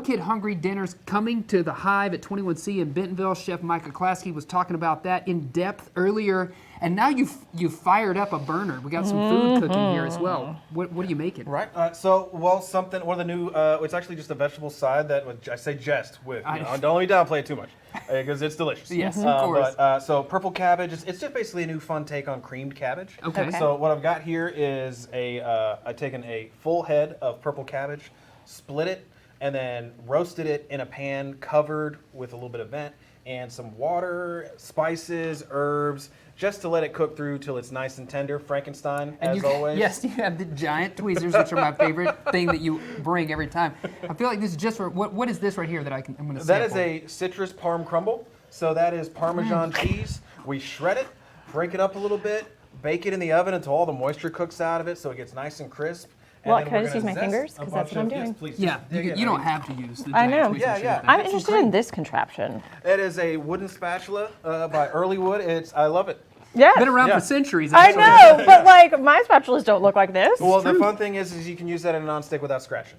Kid Hungry dinners coming to the Hive at 21C in Bentonville. Chef Micah Klasky was talking about that in depth earlier. And now you've fired up a burner. We got some food cooking here as well. What are you making? Right. One of the new, it's actually just a vegetable side that, I say jest with, don't let me downplay it too much, because it's delicious. Yes, of course. So purple cabbage, it's just basically a new fun take on creamed cabbage. Okay. So what I've got here is I've taken a full head of purple cabbage, split it, and then roasted it in a pan covered with a little bit of vent and some water, spices, herbs, just to let it cook through till it's nice and tender. Frankenstein, as always. Yes, you have the giant tweezers, which are my favorite thing that you bring every time. I feel like this is just for, what is this right here that I'm going to sample? That is a citrus parm crumble. So that is Parmesan cheese. We shred it, break it up a little bit, bake it in the oven until all the moisture cooks out of it so it gets nice and crisp. Well, can I just use my fingers? Because that's what I'm doing. Yes, please. Yeah, you don't have to use the I giant know. tweezers. Yeah. I'm interested in this contraption. It is a wooden spatula by Earlywood. I love it. Yeah. Been around for centuries. I know, but like my spatulas don't look like this. Well, the fun thing is you can use that in a nonstick without scratching.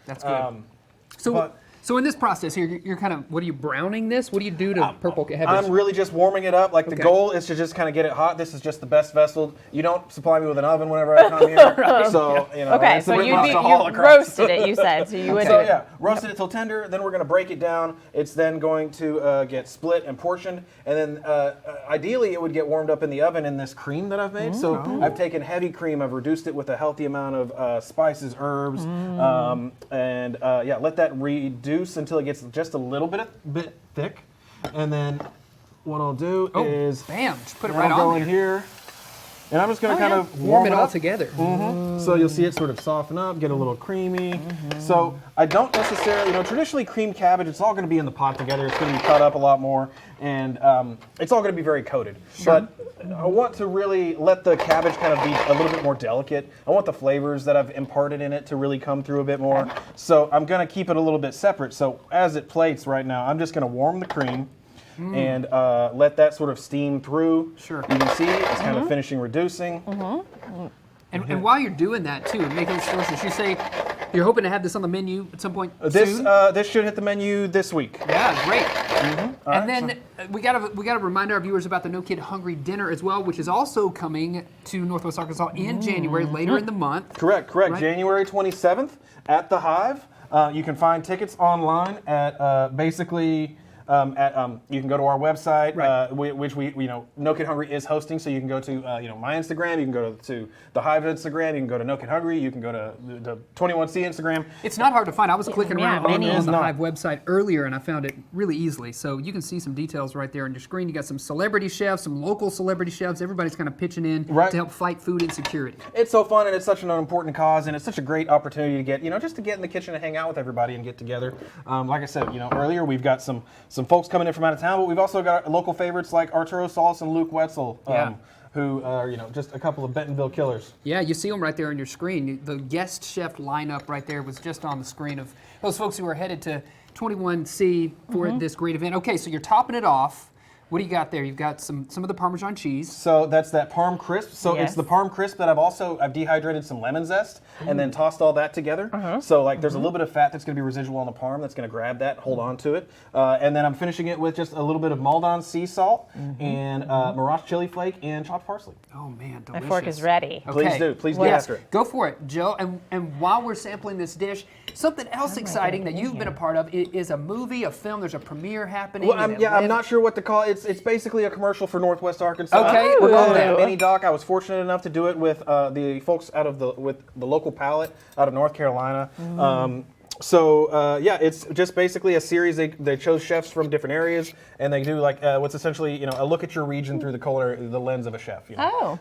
That's good. So in this process here, you're kind of, what are you browning this? What do you do to purple cabbage? I'm really just warming it up. Like the goal is to just kind of get it hot. This is just the best vessel. You don't supply me with an oven whenever I come here. So, Okay, so you roasted it, you said. So you would roasted it till tender. Then we're going to break it down. It's then going to get split and portioned. And then ideally it would get warmed up in the oven in this cream that I've made. So I've taken heavy cream. I've reduced it with a healthy amount of spices, herbs, and let that reduce until it gets just a little bit thick, and then what I'll do is bam, just put it right go on in here, and I'm just going to kind of warm it all together. So you'll see it sort of soften up, get a little creamy. So I don't necessarily, traditionally creamed cabbage, it's all going to be in the pot together. It's going to be cut up a lot more, and it's all going to be very coated. But I want to really let the cabbage kind of be a little bit more delicate. I want the flavors that I've imparted in it to really come through a bit more. So I'm going to keep it a little bit separate. So as it plates right now, I'm just going to warm the cream and let that sort of steam through. Sure. You can see it's kind of finishing reducing. And while you're doing that too, making this delicious, you say you're hoping to have this on the menu at some point This soon? this should hit the menu this week. Yeah, great. And then we gotta remind our viewers about the No Kid Hungry dinner as well, which is also coming to Northwest Arkansas in January, later in the month. Correct. Right? January 27th at the Hive. You can find tickets online at basically. You can go to our website, which we No Kid Hungry is hosting. So you can go to my Instagram, you can go to the Hive Instagram, you can go to No Kid Hungry, you can go to the 21C Instagram. It's not hard to find. I was clicking around on the not. Hive website earlier, and I found it really easily. So you can see some details right there on your screen. You got some celebrity chefs, some local celebrity chefs. Everybody's kind of pitching in to help fight food insecurity. It's so fun, and it's such an important cause, and it's such a great opportunity to get just to get in the kitchen and hang out with everybody and get together. Like I said, earlier we've got some folks coming in from out of town, but we've also got local favorites like Arturo Salas and Luke Wetzel, who are just a couple of Bentonville killers. Yeah, you see them right there on your screen. The guest chef lineup right there was just on the screen of those folks who are headed to 21C for this great event. Okay, so you're topping it off. What do you got there? You've got some of the Parmesan cheese. So that's that Parm crisp. So it's the Parm crisp that I've dehydrated some lemon zest and then tossed all that together. So there's a little bit of fat that's going to be residual on the Parm that's going to grab that, hold on to it. And then I'm finishing it with just a little bit of Maldon sea salt and Mirage chili flake and chopped parsley. Oh man, delicious. My fork is ready. Okay. Please get after it. Go for it, Joe. And while we're sampling this dish, something else exciting that you've been a part of is a movie, a film. There's a premiere happening. Well, I'm not sure what to call it. It's basically a commercial for Northwest Arkansas. Okay, we're calling that it Mini Doc. I was fortunate enough to do it with the folks with the local palette out of North Carolina. It's just basically a series. They chose chefs from different areas, and they do like what's essentially a look at your region through the lens of a chef.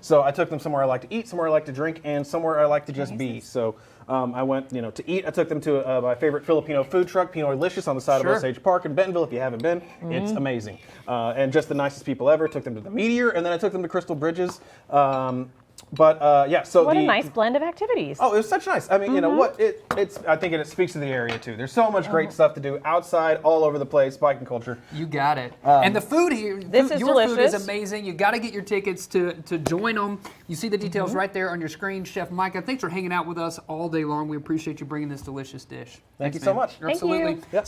So I took them somewhere I like to eat, somewhere I like to drink, and somewhere I like to just be. So I went to eat. I took them to my favorite Filipino food truck, Pinoylicious, on the side of Osage Park in Bentonville. If you haven't been, it's amazing, and just the nicest people ever. Took them to the Meteor, and then I took them to Crystal Bridges. But yeah, so What a nice blend of activities. Oh, it was such nice. I mean, you know what? I think it speaks to the area too. There's so much great stuff to do outside, all over the place, biking culture. You got it. And the food here, This is your food is delicious. amazing. You got to get your tickets to join them. You see the details right there on your screen. Chef Micah, thanks for hanging out with us all day long. We appreciate you bringing this delicious dish. Thank Thanks, you so man. much. Thank Absolutely. you. Yep.